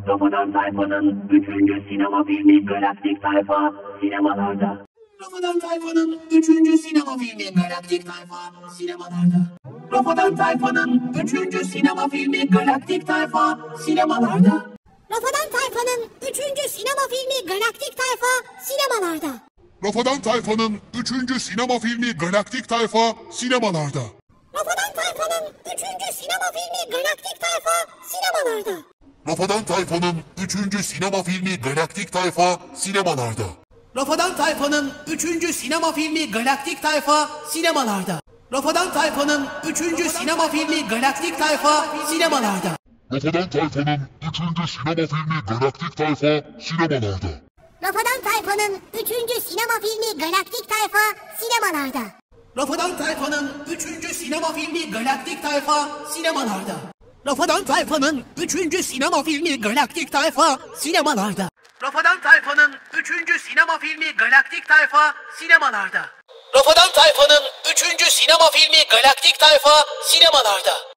Rafadan Tayfa'nın 3. sinema filmi Galaktik Tayfa sinemalarda. Rafadan Tayfa'nın 3. sinema filmi Galaktik Tayfa sinemalarda. Rafadan Tayfa'nın 3. sinema filmi Galaktik Tayfa sinemalarda. Rafadan Tayfa'nın 3. sinema filmi Galaktik Tayfa sinemalarda. Rafadan Tayfa'nın 3. sinema filmi Galaktik Tayfa sinemalarda. Rafadan Tayfa'nın 3. sinema filmi Galaktik Tayfa sinemalarda. Rafadan Tayfa'nın 3. sinema filmi Galaktik Tayfa sinemalarda. Rafadan Tayfa'nın 3. sinema filmi Galaktik Tayfa sinemalarda. Rafadan Tayfa'nın 3. sinema filmi Galaktik Tayfa sinemalarda. Rafadan Tayfa'nın 3. sinema filmi Galaktik Tayfa sinemalarda. Rafadan Tayfa'nın 3. sinema filmi Galaktik Tayfa sinemalarda. Rafadan Tayfa'nın 3. sinema filmi Galaktik Tayfa sinemalarda. Rafadan Tayfa'nın 3. sinema filmi Galaktik Tayfa sinemalarda. Rafadan Tayfa'nın 3. sinema filmi Galaktik Tayfa sinemalarda. Rafadan Tayfa'nın 3. sinema filmi Galaktik Tayfa sinemalarda.